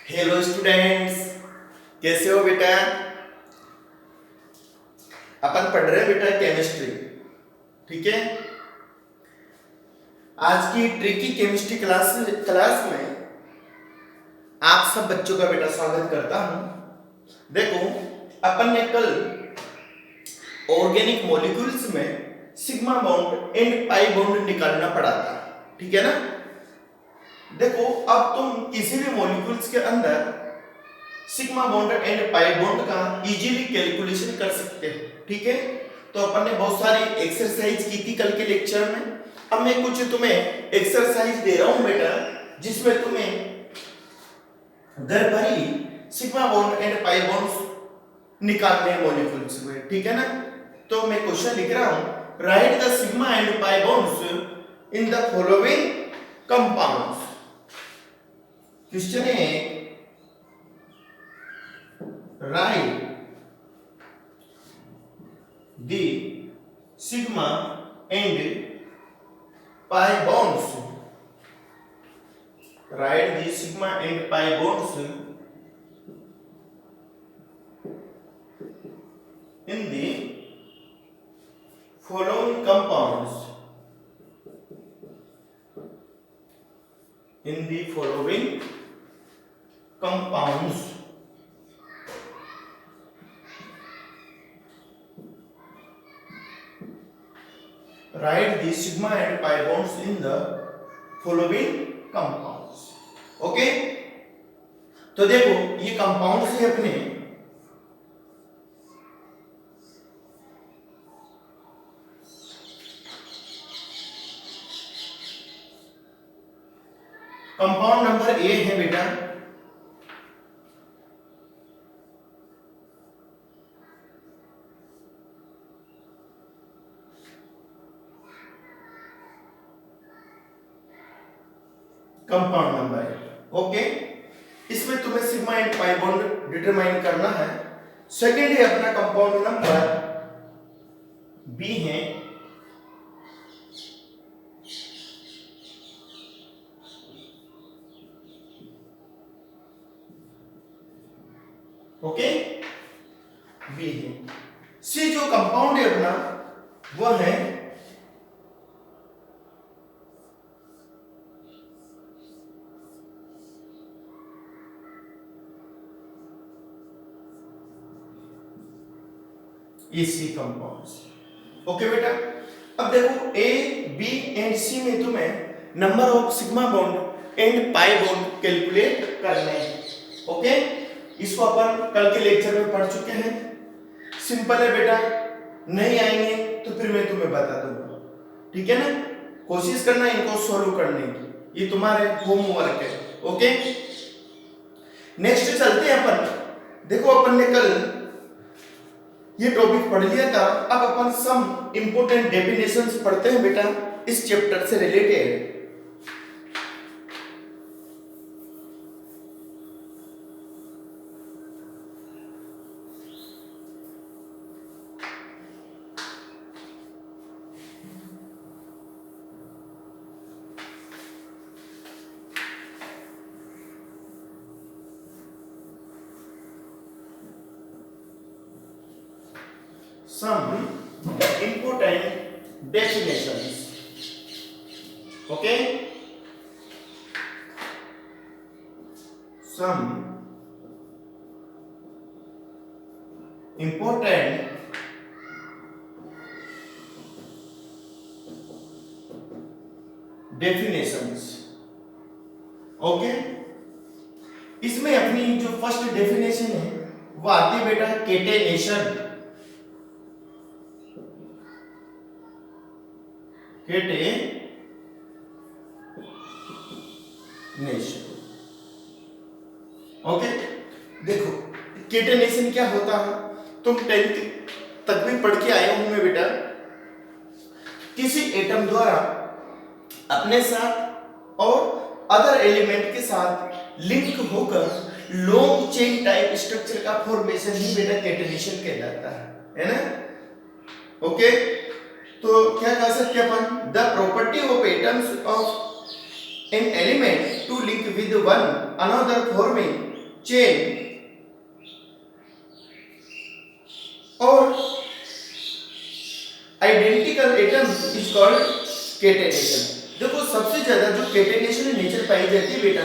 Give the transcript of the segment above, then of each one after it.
Hello students, कैसे हो बेटा। अपन पढ़ रहे हैं बेटा केमिस्ट्री। ठीक है। आज की ट्रिकी केमिस्ट्री क्लास में आप सब बच्चों का बेटा स्वागत करता हूं। देखो, अपन ने कल ऑर्गेनिक मॉलिक्यूल्स में sigma bond and pi bond निकालना पड़ा था। ठीक है ना। देखो, अब तुम किसी भी मॉलिक्यूल्स के अंदर sigma bond and pi bond का इजीली कैलकुलेशन कर सकते हो। ठीक है। तो अपन ने बहुत सारी एक्सरसाइज की थी कल के लेक्चर में। अब मैं कुछ तुम्हें एक्सरसाइज दे रहा हूं बेटा, जिसमें तुम्हें घर पर ही sigma bond and pi bonds निकालने हैं मॉलिक्यूल्स में। ठीक है ना। तो मैं क्वेश्चन लिख रहा हूं, right the sigma and pi bonds in the following compounds. Question है, write the sigma and pi bonds. Write the sigma and pi bonds in the following compounds. In the following compounds. Write the sigma and pi bonds in the following compounds. Okay. तो देखो, ये compounds है अपने। Compound number A है बेटा, compound number. Okay. इसमें तुम्हें sigma and pi bond determine करना है। सेकंड है अपना कंपाउंड नंबर बी है, ओके, बी है। सी जो कंपाउंड है अपना वो है सी कंपाउंड्स। ओके बेटा। अब देखो, ए बी एंड सी में तुम्हें number of sigma bond and pi bond calculate करने हैं। ओके। इसको अपन कल के लेक्चर में पढ़ चुके हैं। सिंपल है बेटा, नहीं आएंगे तो फिर मैं तुम्हें बता दूंगा। ठीक है ना। कोशिश करना इनको सॉल्व करने की, ये तुम्हारे होमवर्क है। ओके। नेक्स्ट चलते हैं अपन। देखो, अपन ने कल ये टॉपिक पढ़ लिया था। अब अपन सम इंपोर्टेंट डेफिनेशंस पढ़ते हैं बेटा इस चैप्टर से related. Some important definitions. Okay. Some important definitions. Okay. इसमें अपनी जो फर्स्ट डेफिनेशन है वो आती है बेटा केटेनेशन। ओके। देखो, केटेनेशन क्या होता है तुम 10th तक भी पढ़ के आए होंगे बेटा। किसी एटम द्वारा अपने साथ और अदर एलिमेंट के साथ लिंक होकर लॉन्ग चेन टाइप स्ट्रक्चर का फॉर्मेशन ही बेटा केटेनेशन कहलाता है ना। ओके। तो क्या कह सकते हैं अपन, the property of atoms of an element to link with one another forming chain और identical atoms is called catenation. देखो सबसे ज्यादा जो केटेनेशन नेचर पाई जाती है बेटा,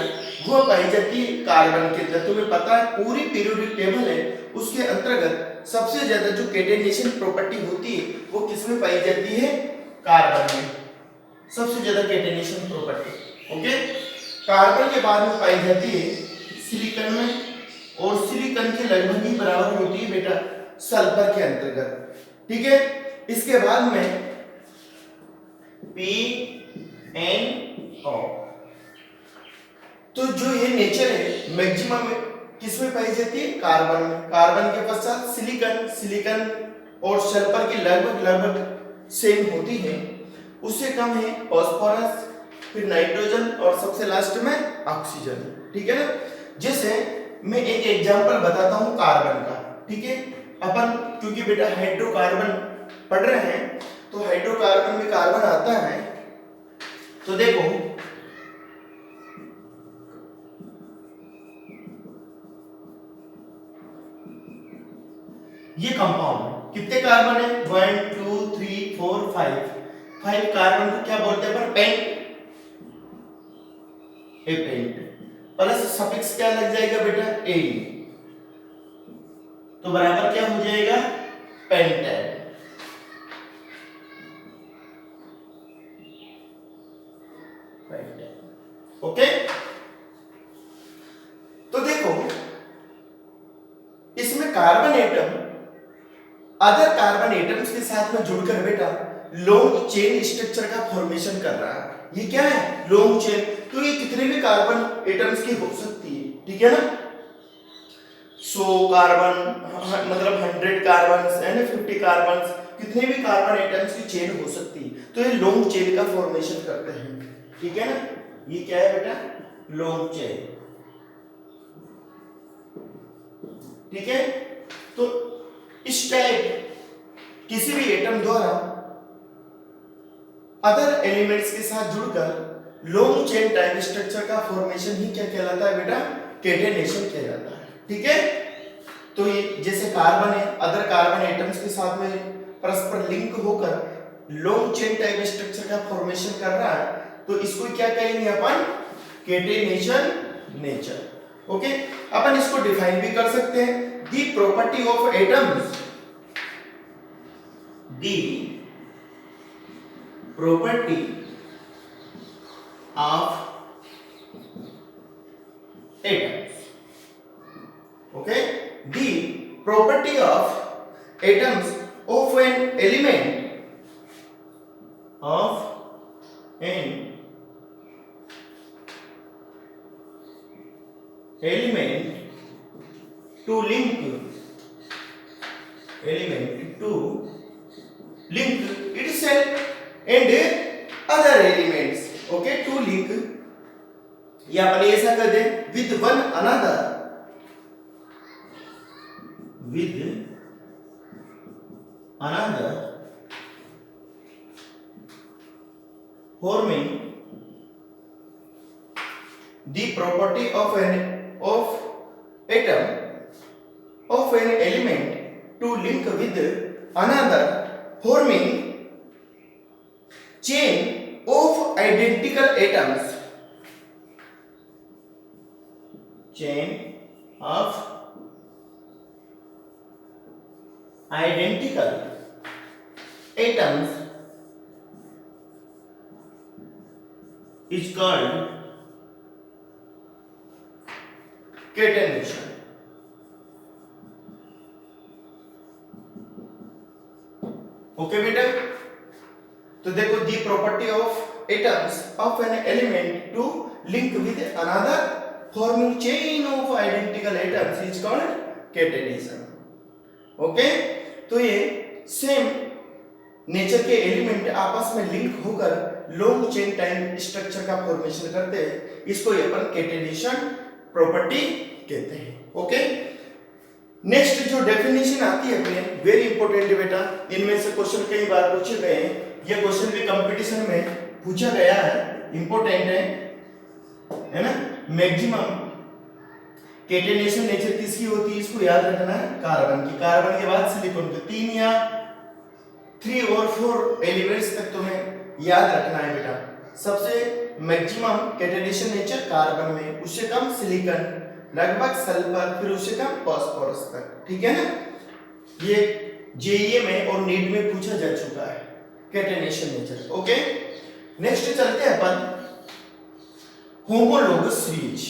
वो पाई जाती है कार्बन के अंदर। तुम्हें पता है पूरी पीरियोडिक टेबल है, उसके अंतर्गत सबसे ज्यादा जो केटेनेशन प्रॉपर्टी होती है वो किसमें पाई जाती है? कार्बन में सबसे ज्यादा केटेनेशन प्रॉपर्टी। ओके, कार्बन के बाद में पाई जाती है सिलिकॉन में, और सिलिकॉन के लगभग ही बराबर होती है बेटा सल्फर के अंतर्गत। ठीक है, इसके बाद में PnO। तो जो ये नेचर है मैक्सिमम किसमें पाई जाती है? कार्बन में। कार्बन के पश्चात सिलिकॉन, सिलिकॉन और सल्फर की लगभग सेम होती है। उससे कम है फास्फोरस, फिर नाइट्रोजन और सबसे लास्ट में ऑक्सीजन। ठीक है ना। जैसे मैं एक एग्जांपल बताता हूं कार्बन का। ठीक है, अपन क्योंकि बेटा हाइड्रोकार्बन पढ़ रहे हैं, तो हाइड्रोकार्बन में कार्बन आता है। तो देखो ये कंपाउंड कितने कार्बन है? 1 2 3 4 5 कार्बन को क्या बोलते हैं? पर पेंट, ए पेंट प्लस सफिक्स क्या लग जाएगा बेटा? ए, तो बराबर क्या हो जाएगा? पेंटेन। ओके, तो देखो इसमें carbon atom other carbon atoms के साथ में जुड़कर बेटा लॉन्ग चेन स्ट्रक्चर का फॉर्मेशन कर रहा है। ये क्या है? Long chain. तो ये कितने भी कार्बन एटम्स की हो सकती है। ठीक है ना। 100 कार्बन मतलब 100 कार्बन यानी 50 कार्बन, कितने भी कार्बन एटम्स की चेन हो सकती है। तो ये लॉन्ग चेन का फॉर्मेशन करते हैं। ठीक है ना। ये क्या है बेटा? Long chain. ठीक है, तो इस टाइप किसी भी एटम द्वारा अदर एलिमेंट्स के साथ जुड़कर लॉन्ग चेन टाइप स्ट्रक्चर का फॉर्मेशन ही क्या कहलाता है बेटा? केटेनेशन कहलाता है। ठीक है, तो ये जैसे कार्बन है, अदर कार्बन एटम्स के साथ में परस्पर लिंक होकर लॉन्ग चेन टाइप स्ट्रक्चर का फॉर्मेशन कर रहा है, तो इसको क्या कहेंगे अपन? Catenation nature. ओके, अपन इसको डिफाइन भी कर सकते हैं। The property of atoms, the property of atoms. Okay, the property of atoms of an element, of an element to link itself and other elements. Okay, to link या अपन ऐसा कर दे with one another, forming the property of an atom of an element to link with another, forming chain of identical atoms, chain of identical atoms is called catenation. Okay बेटा, तो देखो the property of atoms of an element to link with another forming chain of identical atoms is called catenation. Okay, तो ये same nature के element आपस में link होकर long chain time structure का फॉर्मेशन करते हैं, इसको अपन केटेनेशन प्रॉपर्टी कहते हैं। ओके, नेक्स्ट जो डेफिनेशन आती है अपने वेरी इंपॉर्टेंट बेटा, इनमें से क्वेश्चन कई बार पूछे गए हैं, ये क्वेश्चन भी कंपटीशन में पूछा गया है, इंपॉर्टेंट है ना। मैक्सिमम कैटेनेशन नेचर किसकी होती है, इसको याद रखना है, कार्बन की। कार्बन के बाद सिलिकॉन के 3 या 3 और 4 एलिमेंट्स तक तुम्हें याद रखना है बेटा। सबसे मैक्सिमम कैटेनेशन नेचर कार्बन में, उससे कम सिलिकॉन, लगभग सल्फर, फिर उससे कम फास्फोरस तक, ठीक है ना। ये जेईई में और नीट में पूछा जा चुका है कैटेनेशन नेचर। ओके, नेक्स्ट चलते हैं अपन होमोलोगस सीरीज।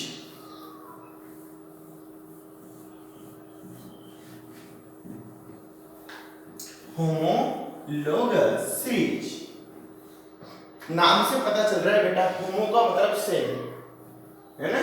होमोलोगस सीरीज, नाम से पता चल रहा है बेटा, होमो का मतलब सेम है ना।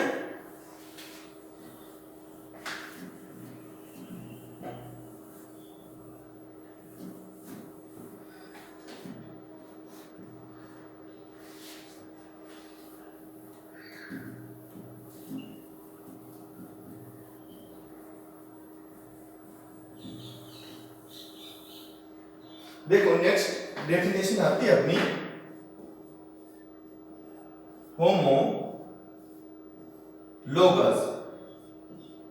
देखो नेक्स्ट डेफिनेशन आती है अपनी, homologous.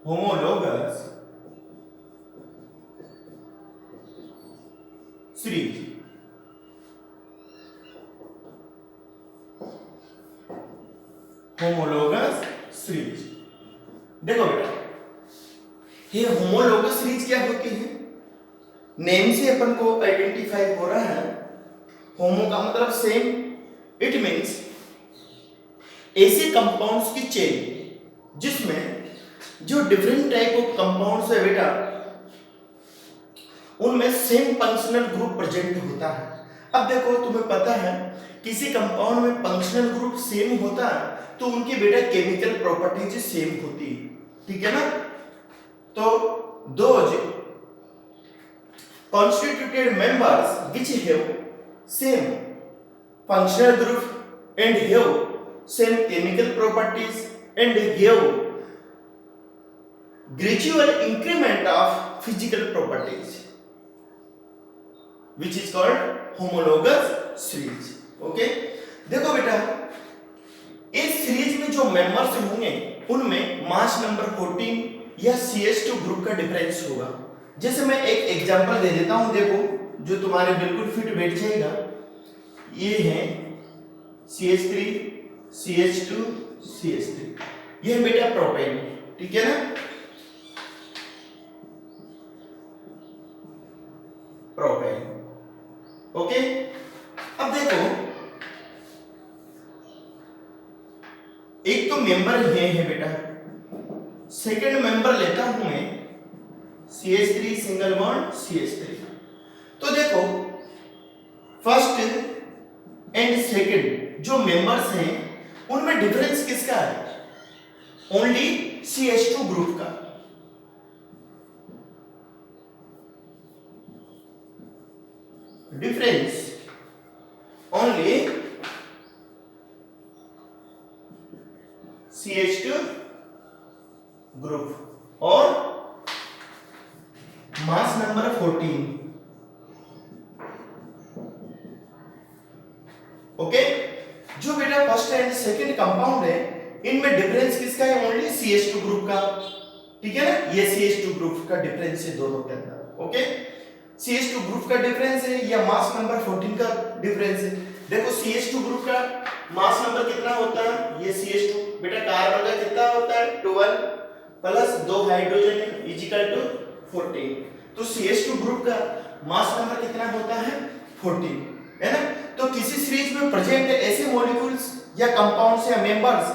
Homologous series, homologous series. देखो बेटा, ये होमोलोगस सीरीज क्या होती है, नेम से अपन को आइडेंटिफाई हो रहा है। होमो का मतलब सेम, इट मींस ऐसे कंपाउंड्स की चेन जिसमें जो डिफरेंट टाइप ऑफ कंपाउंड्स है बेटा, उनमें सेम फंक्शनल ग्रुप प्रेजेंट होता है। अब देखो तुम्हें पता है किसी कंपाउंड में फंक्शनल ग्रुप सेम होता है तो उनकी बेटा केमिकल प्रॉपर्टीज सेम होती है, ठीक है ना। तो those constituted members which have same functional group and have same chemical properties and have gradual increment of physical properties which is called homologous series। Okay, देखो बेटा, इस सीरीज में जो मेंबर्स होंगे उनमें मास नंबर 14 या CH2 ग्रुप का difference होगा। जैसे मैं एक एग्जांपल दे देता हूं, देखो जो तुम्हारे बिल्कुल फिट बैठ जाएगा। ये है CH3 CH2 CH3, ये बेटा प्रोपेन, ठीक है ना, प्रोपेन। ओके, अब देखो एक तो मेंबर ये है बेटा, सेकंड मेंबर लेता हूं मैं CH3 सिंगल बॉन्ड CH3। तो देखो फर्स्ट एंड सेकंड जो मेंबर्स हैं उनमें डिफरेंस किसका है, ओनली CH2 ग्रुप का। डिफरेंस ओनली CH2 ग्रुप और मास नंबर 14। ओके, जो बेटा फर्स्ट एंड सेकंड कंपाउंड है इनमें डिफरेंस किसका है, ओनली CH2 ग्रुप का, ठीक है ना। ये CH2 ग्रुप का डिफरेंस है दोनों के अंदर। ओके, CH2 ग्रुप का डिफरेंस है या मास नंबर 14 का डिफरेंस है। देखो CH2 ग्रुप का मास नंबर कितना होता है, ये CH2 बेटा कार्बन का कितना होता है 12 प्लस 2 हाइड्रोजन इक्वल टू 14। तो CH2 ग्रुप का मास नंबर कितना होता है 14, है ना। तो किसी सीरीज में प्रेजेंट ऐसे मॉलिक्यूल्स या कंपाउंड्स या मेंबर्स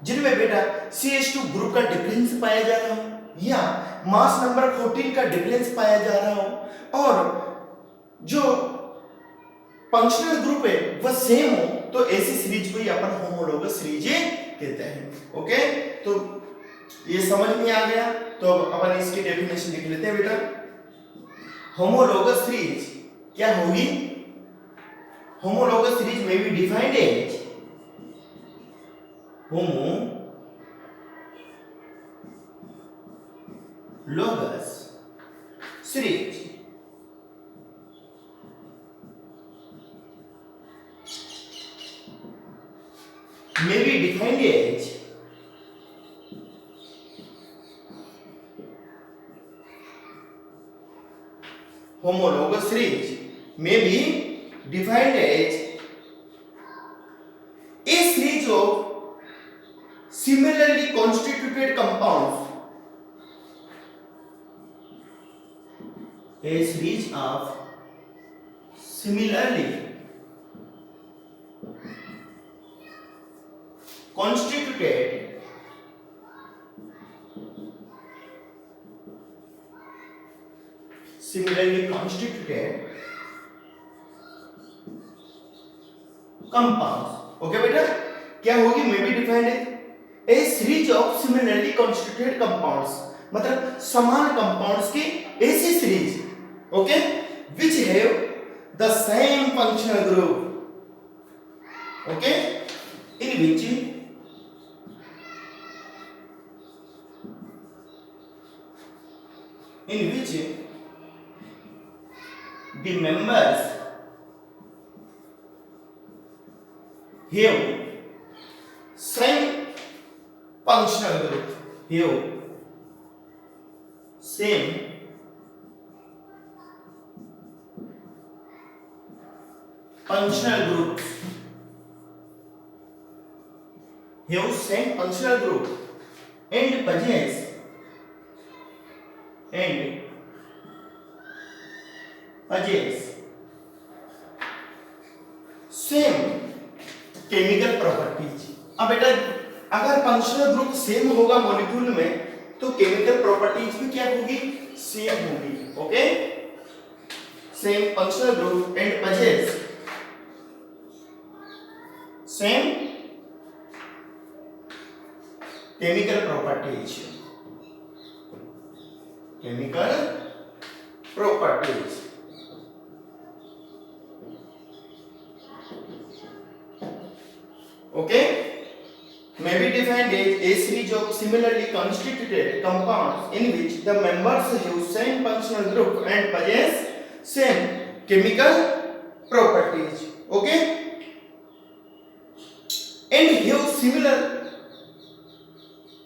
जिनमें बेटा CH2 ग्रुप का डिफरेंस पाया जा रहा हो या मास नंबर 14 का डिफरेंस पाया जा रहा हो और जो फंक्शनल ग्रुप है वह सेम हो, तो ऐसी सीरीज को ही अपन होमोलोगस सीरीज कहते हैं। ओके, तो ये समझ में आ गया। तो अपन इसकी डेफिनेशन लिख लेते हैं बेटा। होमोलोगस सीरीज क्या होगी, homologous series may be defined as homologous series may be defined as homologous series may be defined as a series of similarly constituted compounds. A series of similarly constituted compounds. Okay बेटा, क्या होगी? May be defined है a series of similarly constituted compounds, मतलब समान compounds की ऐसी series, okay, which have the same functional group, okay, in which the members have same functional group, same functional group and possess same chemical properties. अब बेटा अगर functional group same होगा molecule में तो केमिकल प्रॉपर्टीज भी क्या होगी? Same होगी। Okay, same functional group and possess same chemical properties. Okay, may be defined as a series of similarly constituted compounds in which the members have same functional group and possess same chemical properties. Okay, and have similar,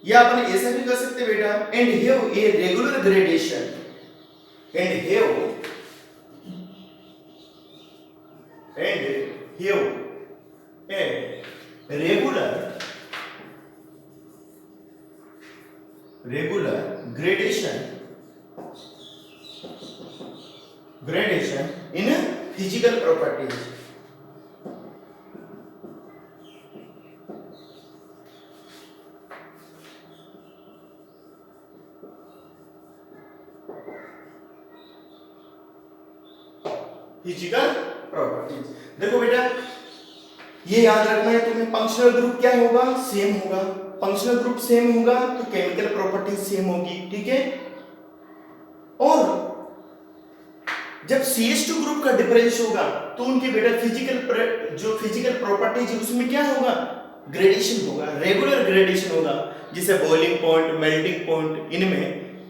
या अपन ऐसा भी कर सकते बेटा, and have a regular gradation, and have a regular gradation in physical properties. Physical properties. देखो बेटा ये याद रखना है तुम्हें, फंक्शनल ग्रुप क्या होगा? सेम होगा। फंक्शनल ग्रुप सेम होगा तो केमिकल प्रॉपर्टीज सेम होगी, ठीक है। और जब CH2 ग्रुप का डिफरेंस होगा तो उनकी बेटा फिजिकल प्रॉपर्टीज उसमें क्या होगा? ग्रेडेशन होगा, रेगुलर ग्रेडेशन होगा, जिसे बॉइलिंग पॉइंट, मेल्टिंग पॉइंट इनमें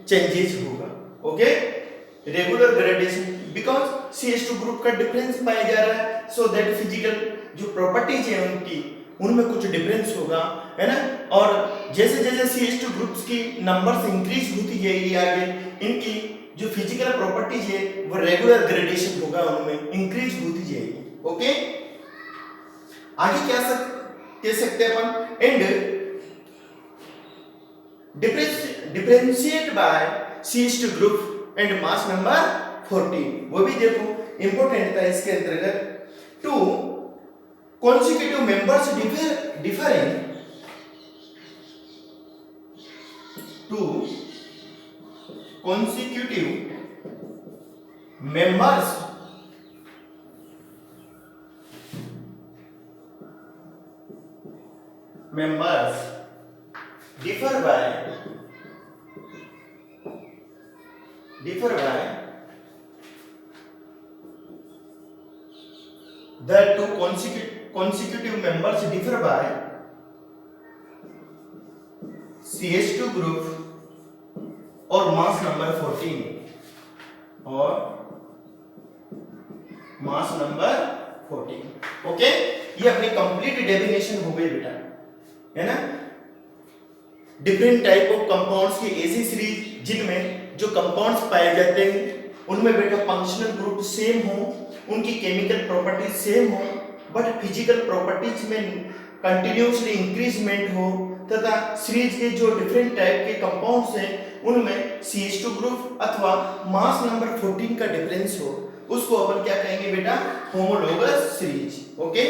चेंजेस होगा। Okay, regular gradation because CH2 group का डिफरेंस पाया जा रहा है, सो दैट फिजिकल जो प्रॉपर्टीज है उनकी उनमें कुछ डिफरेंस होगा, है ना। और जैसे जैसे CH2 ग्रुप्स की नंबर्स इंक्रीज होती जाएगी आगे, इनकी जो फिजिकल प्रॉपर्टीज है वो रेगुलर ग्रेडेशन होगा, उनमें इंक्रीज होती जाएगी। ओके, आगे क्या कह सकते हैं अपन? And differentiate by CH2 group and mass number 14, वो भी देखो इंपॉर्टेंट था इसके अंतर्गत। Two consecutive members differing two consecutive members differ by the two consecutive members differ by CH2 group और mass number 14 और mass number 14। ओके, ये अपनी कंप्लीट डेफिनेशन हो गई बेटा, है ना। डिफरेंट टाइप ऑफ कंपाउंड्स की ऐसी सीरीज जिनमें जो कंपाउंड्स पाए जाते हैं उनमें बेटा फंक्शनल ग्रुप सेम हो, उनकी केमिकल प्रॉपर्टीज सेम हो, बट फिजिकल प्रॉपर्टीज में कंटिन्यूसली इंक्रीजमेंट हो, तथा सीरीज के जो डिफरेंट टाइप के कंपाउंड्स हैं उनमें CH2 ग्रुप अथवा मास नंबर 14 का डिफरेंस हो, उसको अपन क्या कहेंगे बेटा, होमोलोगस सीरीज। ओके,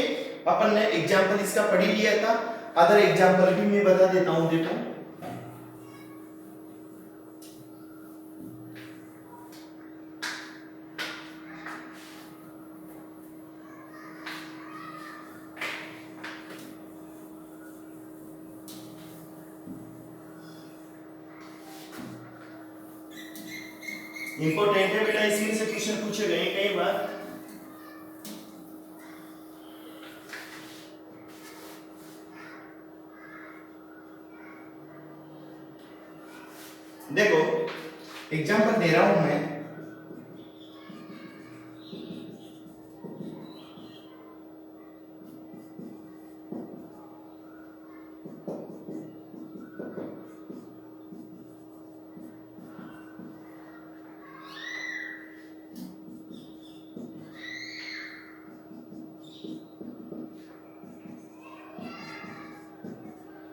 अपन ने एग्जांपल इसका पढ़ लिया था, अदर एग्जांपल भी मैं बता देता हूं। इंपॉर्टेंट है बेटा, इसी से क्वेश्चन पूछे गए कई बार। देखो एग्जांपल दे रहा हूं मैं,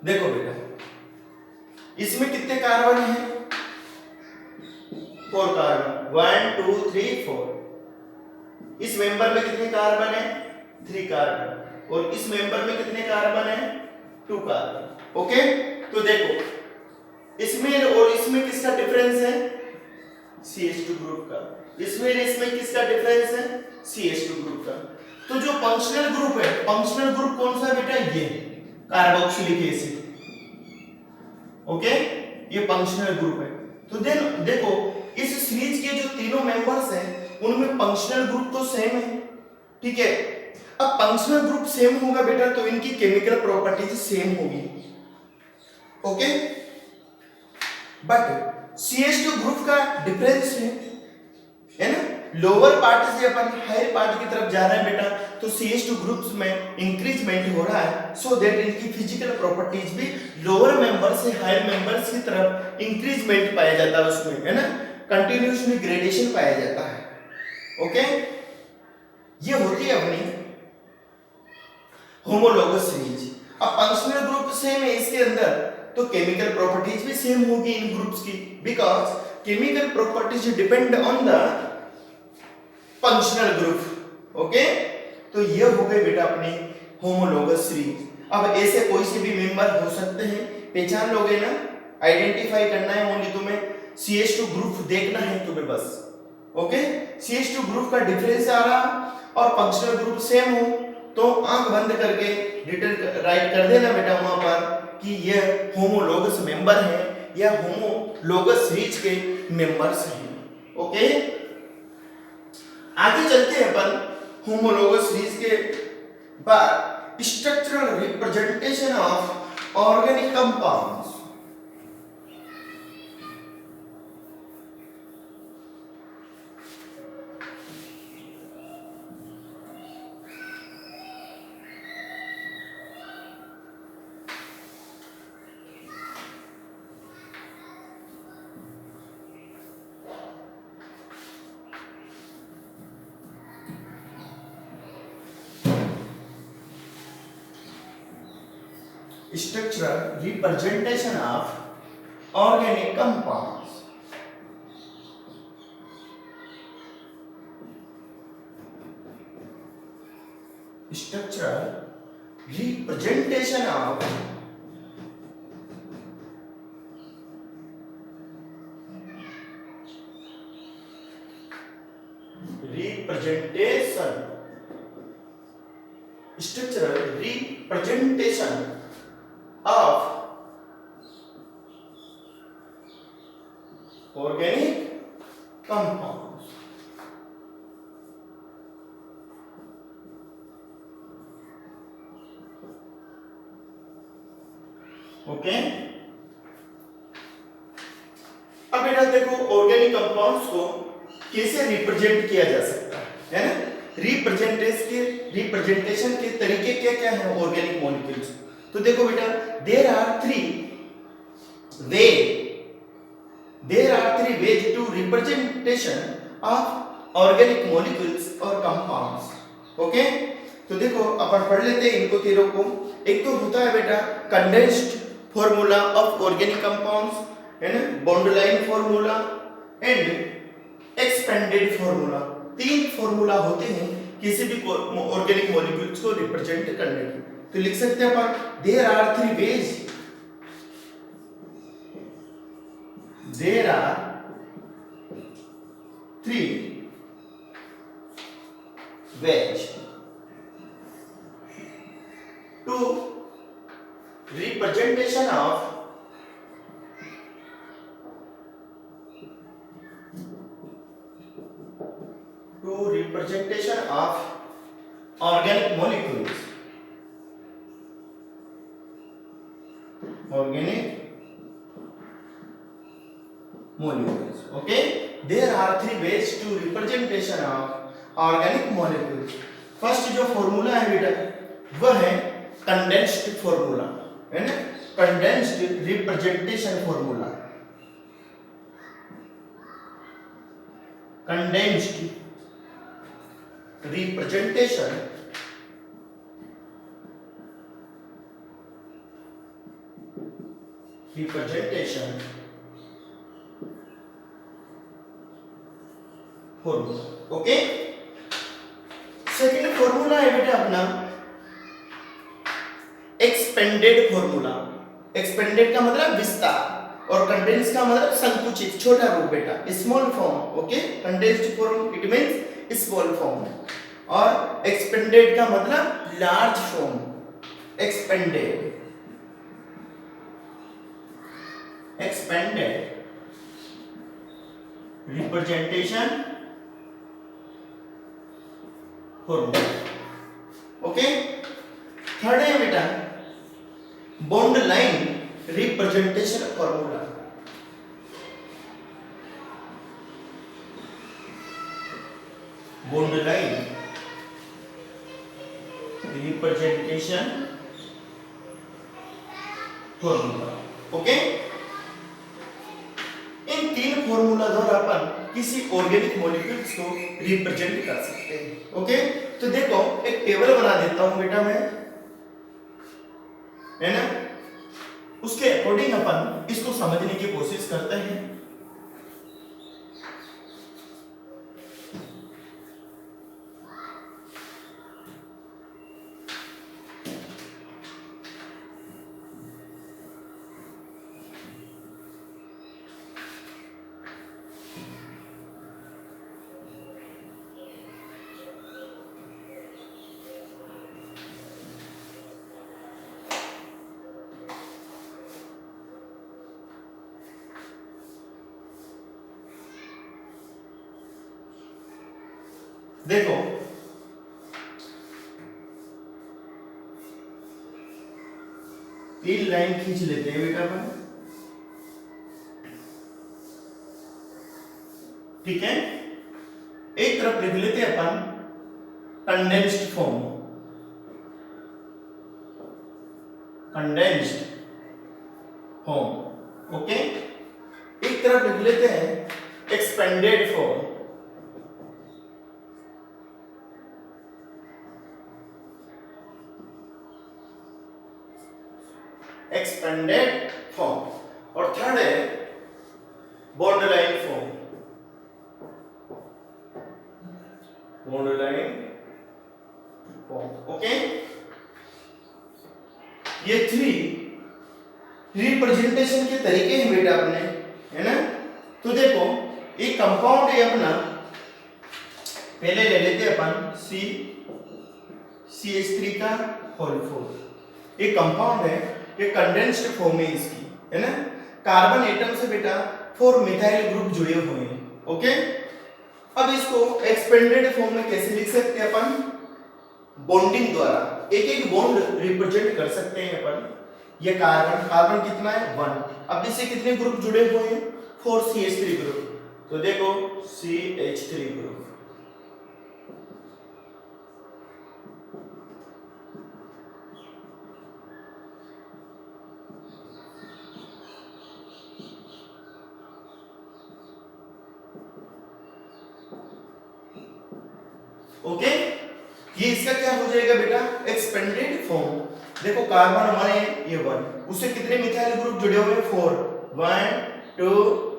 देखो बेटा इसमें कितने कार्बन है, 4 कार्बन, 1 2 3 4। इस मेंबर में कितने कार्बन है, 3 कार्बन, और इस मेंबर में कितने कार्बन है, 2 कार्बन। ओके, तो देखो इसमें और इसमें किसका डिफरेंस है, CH2 ग्रुप का, इसमें किसका डिफरेंस है, CH2 ग्रुप का। तो जो फंक्शनल ग्रुप है, फंक्शनल ग्रुप कौन सा है बेटा, ये कार्बोक्सिलिक एसिड। ओके, ये फंक्शनल ग्रुप है। तो देन देखो इस सीरीज के जो तीनों मेंबर्स हैं उनमें फंक्शनल ग्रुप तो सेम है, ठीक है। अब फंक्शनल ग्रुप सेम होगा बेटा तो इनकी केमिकल प्रॉपर्टीज सेम होगी। ओके, बट CH2 ग्रुप का डिफरेंस है ना, लोअर पार्ट से अपन हायर पार्ट की तरफ जा रहे हैं बेटा, तो CH2 ग्रुप्स में इंक्रीजमेंट हो रहा है, सो दैट इनकी फिजिकल प्रॉपर्टीज भी लोअर मेंबर से हायर मेंबर्स की तरफ इंक्रीजमेंट पाया जाता है, उसमें है ना कंटिन्यूअसली ग्रेडेशन पाया जाता है। ओके, ये होती है अपनी होमोलोगस सीरीज। अब फंक्शनल ग्रुप सेम है इसके अंदर, तो केमिकल प्रॉपर्टीज भी सेम होगी इन ग्रुप्स की, because chemical properties depend on the functional group. Okay, तो ये हो गई बेटा अपनी होमोलोगस सीरीज। अब ऐसे कोई से भी मेंबर हो सकते हैं, पहचान लोगे ना, आइडेंटिफाई करना है, ओनली तुम्हें CH2 ग्रुप देखना है तुम्हें बस। ओके, CH2 ग्रुप का डिफरेंस आ रहा और फंक्शनल ग्रुप सेम हो तो आंख बंद करके डिटेल राइट कर देना बेटा वहां पर कि ये होमोलोगस मेंबर है या होमोलोगस सीरीज के मेंबर्स हैं। ओके, आगे चलते हैं अपन होमोलोगस सीरीज के बाद structural representation of organic compounds. Structural representation of organic compounds. Structural representation of structural representation of organic compounds. Okay, अब बेटा देखो ऑर्गेनिक कंपाउंड्स को कैसे रिप्रेजेंट किया जा सकता है ना, रिप्रेजेंटेशन के तरीके क्या क्या है ऑर्गेनिक मॉलिक्यूल्स। तो देखो बेटा there are three ways to representation of organic molecules और कंपाउंड्स। ओके, तो देखो अपन पढ़ लेते हैं इनको तीनों को। एक तो होता है बेटा condensed formula of organic compounds, है ना, bond line formula and expanded formula. तीन फॉर्मूला होते हैं किसी भी ऑर्गेनिक मॉलिक्यूल्स को रिप्रेजेंट करने के। तो लिख सकते हैं अपन there are three ways, there are three ways to representation of organic molecules, okay, there are three ways to representation of organic molecules। First जो फॉर्मूला है बेटा वह है कंडेंस्ड फॉर्मूला, है ना, condensed representation formula, condensed representation formula. Okay, second formula है बेटा अपना एक्सपेंडेड फॉर्मूला। एक्सपेंडेड का मतलब विस्तार और कंडेंस का मतलब संकुचित, छोटा रूप बेटा, small form. Okay, condensed form it means small form और एक्सपेंडेड का मतलब large form. Expanded representation formula. Okay, third है बेटा bond line representation formula. Bond line representation formula. Okay, इन तीन फॉर्मूला द्वारा अपन किसी ऑर्गेनिक मॉलिक्यूल्स को रिप्रेजेंट कर सकते हैं। ओके, तो देखो एक टेबल बना देता हूं बेटा मैं, है ना, उसके अकॉर्डिंग अपन इसको समझने की कोशिश करते हैं। देखो तीन लाइन खींच लेते हैं बेटा अपन, ठीक है। एक तरफ लिख लेते हैं अपन condensed form, condensed form. Okay, एक तरफ लिख लेते हैं एक्सपेंडेड फॉर्म, एक्सपेंडेड फॉर्म, और थर्ड है bond line form, bond line form. Okay, ये थ्री रिप्रेजेंटेशन के तरीके हैं बेटा अपने, है ना। तो देखो एक कंपाउंड है अपना, पहले ले लेते हैं अपन CH3 का होल 4। एक कंपाउंड है, ये कंडेंस्ड फॉर्म है इसकी, है ना। कार्बन एटम से बेटा 4 मिथाइल ग्रुप जुड़े हुए हैं। ओके, अब इसको एक्सपेंडेड फॉर्म में कैसे लिख सकते हैं अपन, बॉन्डिंग द्वारा एक एक बॉन्ड रिप्रेजेंट कर सकते हैं अपन। ये कार्बन, कार्बन कितना है 1, अब इससे कितने ग्रुप जुड़े हुए हैं 4 CH3 ग्रुप, तो देखो CH3 ग्रुप। ओके, ये इसका क्या हो जाएगा बेटा, एक्सपेंडेड फॉर्म। देखो कार्बन हमारे ये 1, उससे कितने मिथाइल ग्रुप जुड़े हुए हैं, 4, 1 2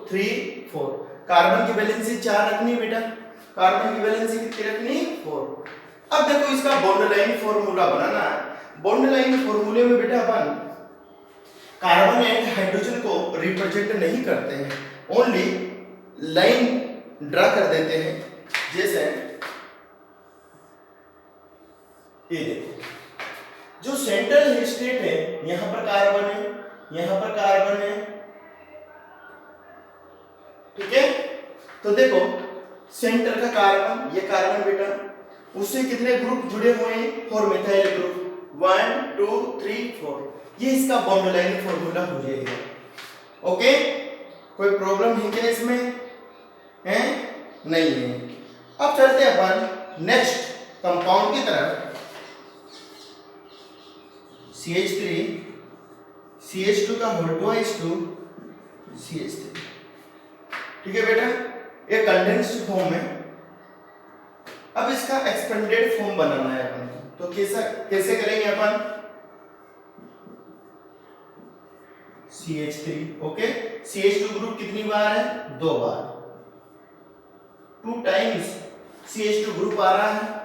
3 4। कार्बन की वैलेंसी 4 रखनी है बेटा, कार्बन की वैलेंसी कितनी रखनी है, 4। अब देखो इसका बॉन्ड लाइन फॉर्मूला बनाना है। बॉन्ड लाइन फॉर्मूले में बेटा अपन कार्बन एंड हाइड्रोजन को रिप्रेजेंट नहीं करते हैं, ओनली लाइन ड्रा कर देते हैं। जैसे ये देखो, जो सेंट्रल स्टेट है यहां पर कार्बन है, यहां पर कार्बन है, ठीक है। तो देखो सेंटर का कार्बन, ये कार्बन बेटा, उससे कितने ग्रुप जुड़े हुए हैं, 4 मिथाइल ग्रुप, 1 2 3 4। ये इसका बॉन्ड लाइन फॉर्मूला हो जाएगा। ओके, कोई प्रॉब्लम है क्या इसमें, है नहीं है। अब चलते हैं अपन नेक्स्ट कंपाउंड की तरफ। CH3 CH2 का होल ट्वाइस 2 CH3, ठीक है बेटा, ये कंडेंस्ड फॉर्म है। अब इसका एक्सपेंडेड फॉर्म बनाना है अपन को, तो कैसे करेंगे अपन, CH3, ओके, CH2 ग्रुप कितनी बार है, 2 बार, 2 टाइम्स CH2 ग्रुप आ रहा है।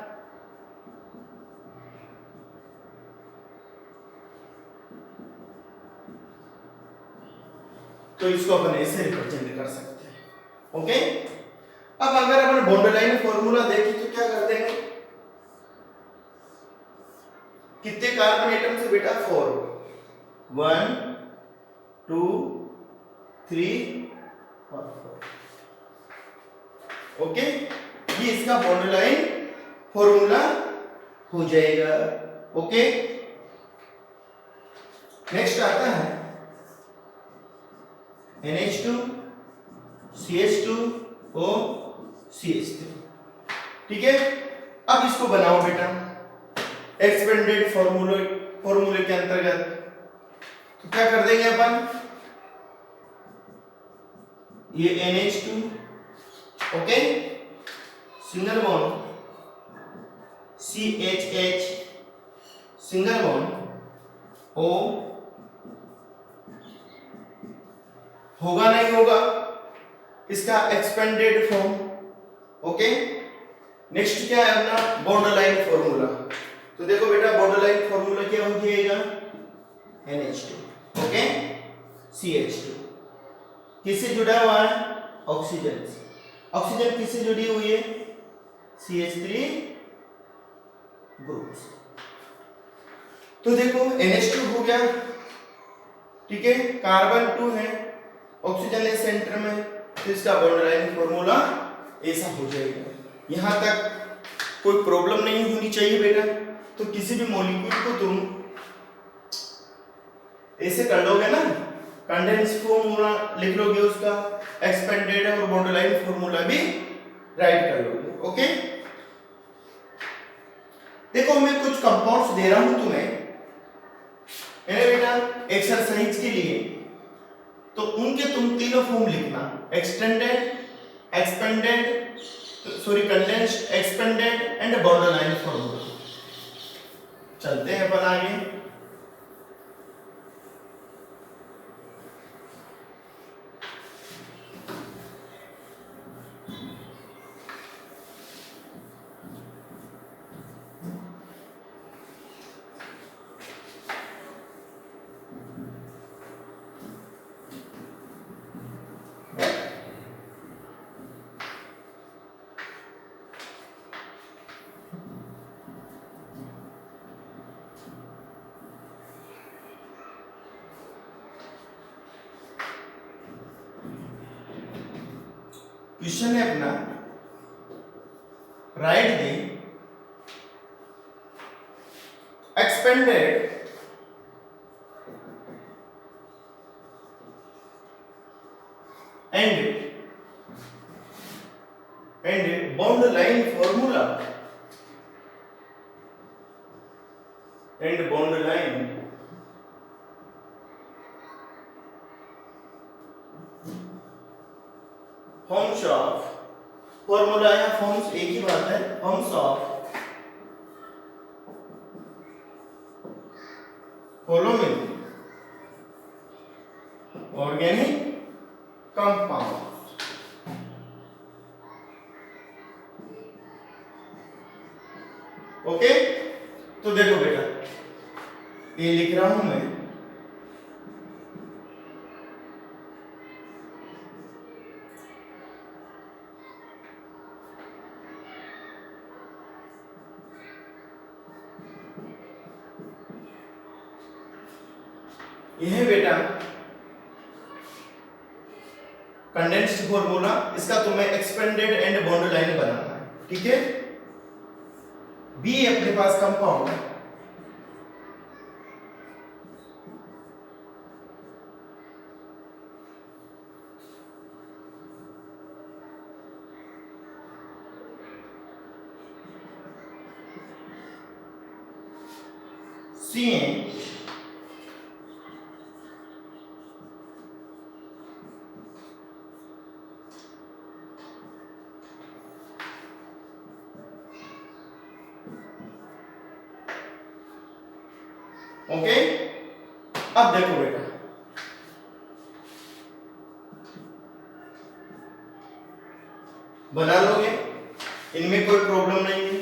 तो इसको अपन ऐसे रिप्रेजेंट कर सकते हैं। ओके, अब अगर अपन बॉन्ड लाइन फॉर्मूला देखें तो क्या कर देंगे, कितने कार्बन एटम से बेटा, 4, 1 2 3 और 4। ओके, ये इसका बॉन्ड लाइन फॉर्मूला हो जाएगा। ओके, नेक्स्ट आता है NH2 CH2O CH3, ठीक है। अब इसको बनाओ बेटा एक्सपेंडेड फॉर्मूले के अंतर्गत। तो क्या कर देंगे अपन, ये NH2, okay, single bond CHH, single bond O, होगा नहीं होगा इसका एक्सपेंडेड फॉर्म। ओके, नेक्स्ट क्या है अपना, बॉन्ड लाइन फॉर्मूला। तो देखो बेटा बॉन्ड लाइन फॉर्मूला क्या हो जाएगा, NH2, ओके, CH2 किससे जुड़ा हुआ है, ऑक्सीजन से। ऑक्सीजन किससे जुड़ी हुई है, CH3 ग्रुप से। तो देखो NH2 हो गया, ठीक है, कार्बन 2 है, ऑक्सीजन है सेंटर में, तो इसका बॉन्ड लाइन फॉर्मूला ऐसा हो जाएगा। यहां तक कोई प्रॉब्लम नहीं होनी चाहिए बेटा। तो किसी भी मॉलिक्यूल को तुम ऐसे कर लोगे ना, कंडेंस फॉर्मूला लिख लोगे, उसका एक्सपेंडेड और बॉन्ड लाइन फॉर्मूला भी राइट कर लोगे। ओके, देखो मैं कुछ कंपाउंड्स दे रहा हूं तुम्हें बेटा एक्सरसाइज के लिए, तो उनके तुम तीनों फॉर्म लिखना, extended, expanded, sorry condensed, expanded and bond line formula. चलते हैं अपन आगे। क्वेश्चन है अपना, right the expanded and bound line formula and bound line forms of formula या फॉर्म्स एक ही बात है, forms of following organic compound. Okay, तो देखो बेटा, ये लिख रहा हूं मैं, यह बेटा कंडेंस्ड फॉर्मूला, इसका तुम्हें एक्सपेंडेड एंड बॉन्ड लाइन बनाना है, ठीक है। बी अपने पास कंपाउंड है, CN ओके। अब देखो बेटा, बना लोगे, इनमें कोई प्रॉब्लम नहीं है,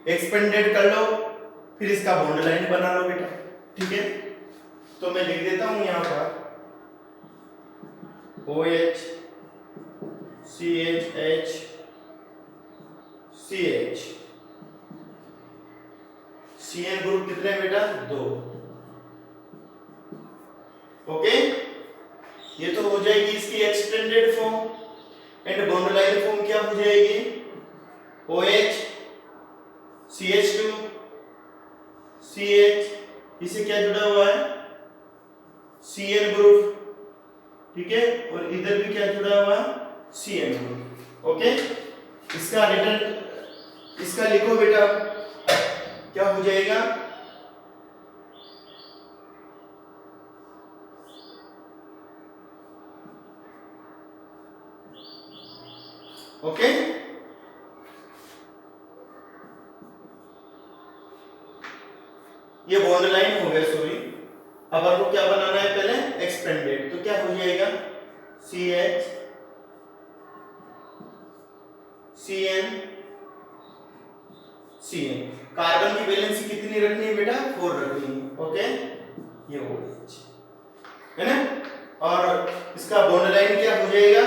एक्सपेंडेड कर लो, फिर इसका बॉन्ड लाइन बना लो बेटा, ठीक है। तो मैं लिख देता हूं यहां पर OH CH CH CN group कितने बेटा, 2। ओके, ये तो हो जाएगी इसकी extended form, and bond line form क्या हो जाएगी, OH CH2 CH, इसे क्या जुड़ा हुआ है, CN ग्रुप, ठीक है, और इधर भी क्या जुड़ा हुआ है, CN ग्रुप। ओके, इसका रिटर्न, इसका लिखो बेटा, क्या हो जाएगा, ओके। ये बॉन्ड लाइन हो गया, सॉरी। अब आपको क्या बनाना है, पहले एक्सपेंडेड, तो क्या हो जाएगा, CH CN CN। कार्बन की वैलेंसी कितनी रखनी है बेटा, 4 रखनी है, ओके, ये हो है ना। और इसका बॉन्ड लाइन क्या हो जाएगा,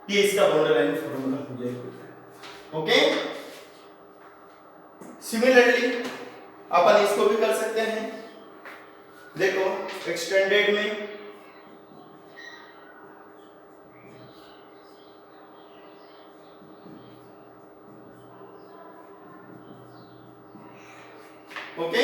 ये इसका बॉन्ड लाइन फॉर्मूला हो जाएगा, ओके। सिमिलरली अपन इसको भी कर सकते हैं, देखो एक्सटेंडेड में ओके,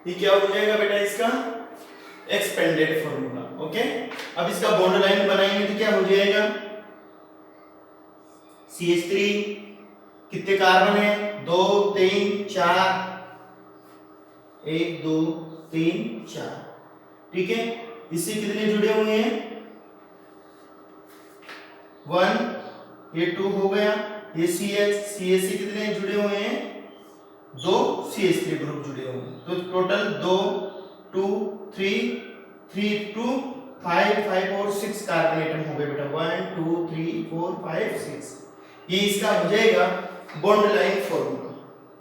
ये क्या हो जाएगा बेटा, इसका एक्सपेंडेड फॉर्मूला, ओके। अब इसका बॉन्ड लाइन बनाएंगे तो क्या हो जाएगा, CH3 कितने कार्बन है, 2 3 4, 1 2 3 4, ठीक है। इससे कितने जुड़े हुए हैं, 1, ये 2 हो गया, ये CH से कितने जुड़े हुए हैं, 2 CH3 ग्रुप जुड़े हुए हैं, तो टोटल 2 2 3 3 2 5 और 6 कार्बन एटम हो गए बेटा, 1 2 3 4 5 6। ये इसका हो जाएगा बॉन्ड लाइन फॉर्मूला,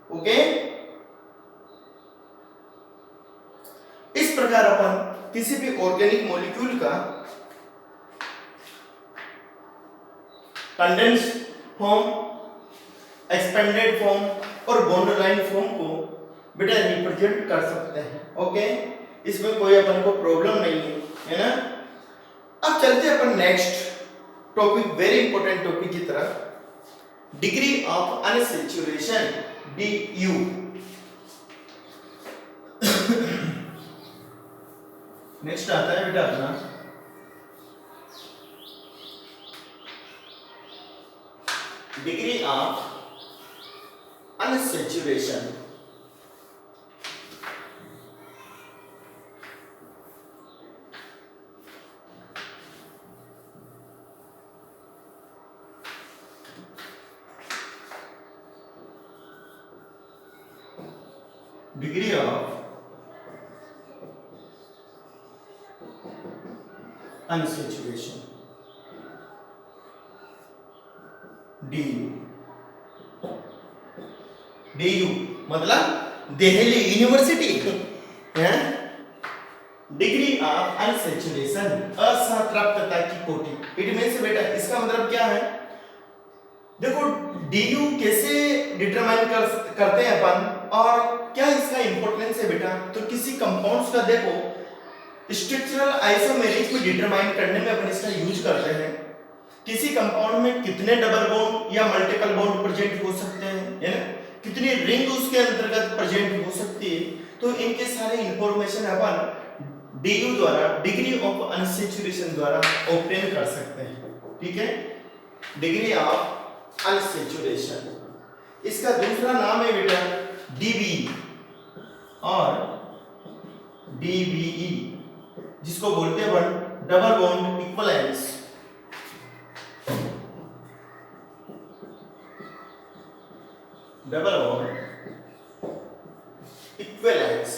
ओके। इस प्रकार अपन किसी भी ऑर्गेनिक मॉलिक्यूल का कंडेंस्ड फॉर्म, एक्सपेंडेड फॉर्म और बॉन्ड लाइन फॉर्म को बेटा रिप्रेजेंट कर सकते हैं, ओके। इसमें कोई अपन को प्रॉब्लम नहीं है ना। अब चलते हैं अपन next topic, very important topic की तरफ, degree of unsaturation, DU। Next आता है बेटा अपना degree of unsaturation. Degree of unsaturation DU। DU मतलब दिल्ली यूनिवर्सिटी है। डिग्री ऑफ अनसैचुरेशन असंतृप्तता की कोटि। इट मींस बेटा इसका मतलब क्या है, देखो DU कैसे डिटरमाइन करते हैं अपन और क्या इसका इंपॉर्टेंस है बेटा। तो किसी कंपाउंड्स का देखो स्ट्रक्चरल आइसोमेरिक में डिटरमाइन करने में अपन इसका यूज करते हैं। किसी कंपाउंड में कितने डबल बॉन्ड या मल्टीपल बॉन्ड प्रेजेंट हो सकते हैं, है ना, कितनी रिंग उसके अंतर्गत प्रेजेंट हो सकती है, तो इनके सारे इंफॉर्मेशन अपन DU द्वारा डिग्री ऑफ अनसैचुरेशन द्वारा ऑब्टेन कर सकते हैं। ठीक है, डिग्री ऑफ अनसैचुरेशन। इसका दूसरा नाम है बेटा DBE और DBE, जिसको बोलते हैं double bond equivalence. Double bond equivalence.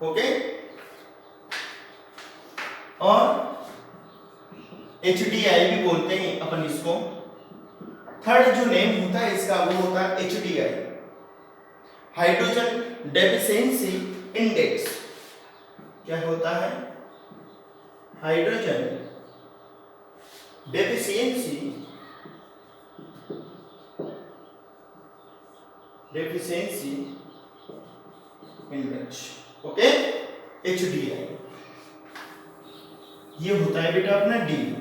Okay, और HDI भी बोलते हैं अपन इसको। थर्ड जो नेम होता है इसका वो होता है HDI, हाइड्रोजन डेफिशिएंसी इंडेक्स। क्या होता है, hydrogen deficiency index. Okay, HDI ये होता है बेटा अपना DU।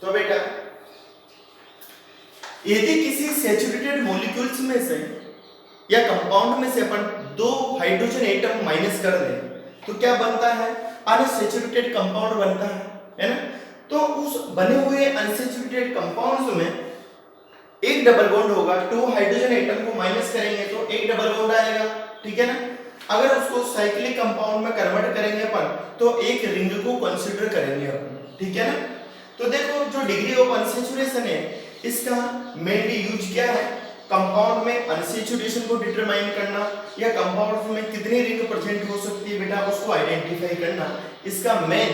तो बेटा यदि किसी सैचुरेटेड मॉलिक्यूल्स में से या कंपाउंड में से अपन 2 हाइड्रोजन एटम माइनस कर दें तो क्या बनता है, अनसैचुरेटेड कंपाउंड बनता है ना। तो उस बने हुए अनसैचुरेटेड कंपाउंड्स में एक डबल बॉन्ड होगा, 2 हाइड्रोजन एटम को माइनस करेंगे तो एक डबल बॉन्ड आएगा। ठीक है ना, अगर उसको साइक्लिक कंपाउंड में कन्वर्ट करेंगे अपन तो एक रिंग को कंसीडर करेंगे अपन। ठीक है ना, तो देखो जो डिग्री ऑफ अनसैचुरेशन है इसका मेनली यूज क्या है, कंपाउंड में अनसैचुरेशन को डिटरमाइन करना या कंपाउंड में कितनी रिंग प्रेजेंट हो सकती है बेटा उसको आइडेंटिफाई करना, इसका मेन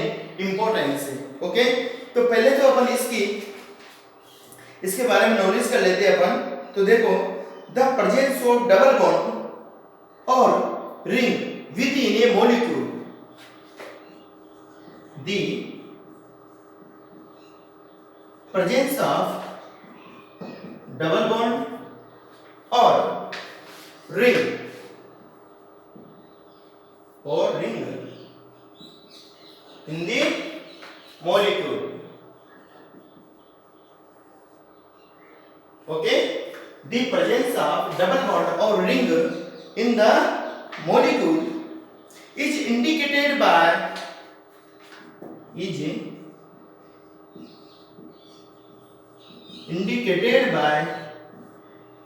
इंपॉर्टेंस है। ओके, तो पहले तो अपन इसके बारे में नॉलेज कर लेते हैं अपन। तो देखो the presence of double bond और ring within a molecule, the presence of double bond और ring in the molecule. Okay, the presence of double bond or ring in the molecule is indicated by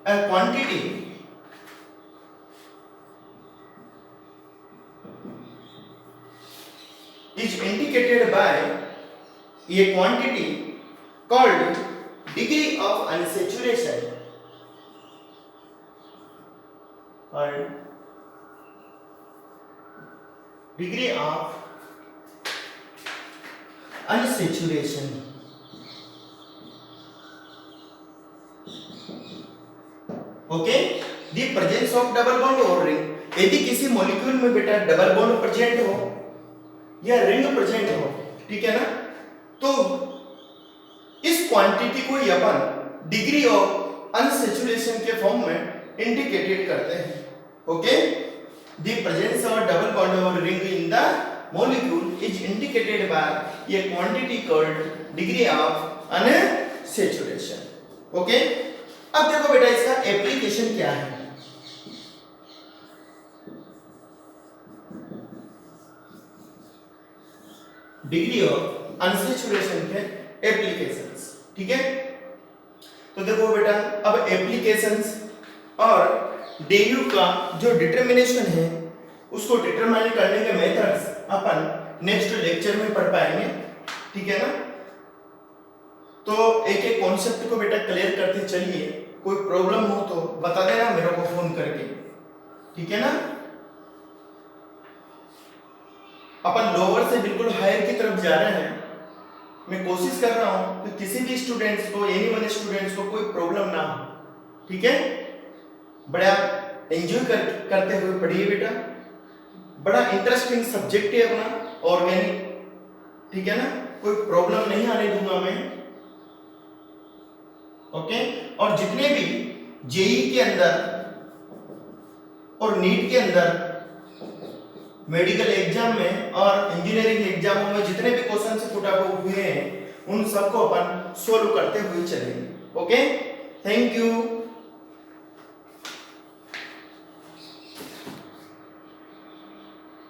a quantity called degree of unsaturation. Degree of unsaturation. Okay, the presence of double bond और ring, यदि किसी molecule में बेटा double bond present हो या ring present हो, ठीक है ना, तो इस क्वांटिटी को अपन डिग्री ऑफ अनसैचुरेशन के फॉर्म में इंडिकेटेड करते हैं. Okay, the presence of double bond और ring in the molecule is indicated by a quantity called degree of unsaturation. Okay, अब देखो बेटा इसका एप्लीकेशन क्या है. डिग्री ऑफ अनसैचुरेशन के एप्लीकेशंस. ठीक है, तो देखो बेटा अब एप्लीकेशंस और DU का जो डिटरमिनेशन है उसको डिटरमाइन करने के मेथड्स अपन नेक्स्ट लेक्चर में पढ़ पाएंगे. ठीक है ना, तो एक एक कॉन्सेप्ट को बेटा क्लियर करते चलिए. कोई प्रॉब्लम हो तो बता देना मेरे को फोन करके. ठीक है ना, अपन लोअर से बिल्कुल हायर की तरफ जा रहे हैं. मैं कोशिश कर रहा हूं कि किसी भी स्टूडेंट्स को, एनी वन स्टूडेंट्स को कोई प्रॉब्लम ना हो. ठीक है, बड़ा एंजॉय करते हुए पढ़िए बेटा. बड़ा इंटरेस्टिंग सब्जेक्ट है अपना ऑर्गेनिक. ठीक है ना, कोई प्रॉब्लम नहीं आने दूंगा मैं. ओके, और जितने भी जेई के अंदर और नीट के अंदर मेडिकल एग्जाम में और इंजीनियरिंग एग्जामों में जितने भी क्वेश्चन से पुट अप हुए हैं उन सबको अपन सोल्व करते हुए चलेंगे. Okay, thank you.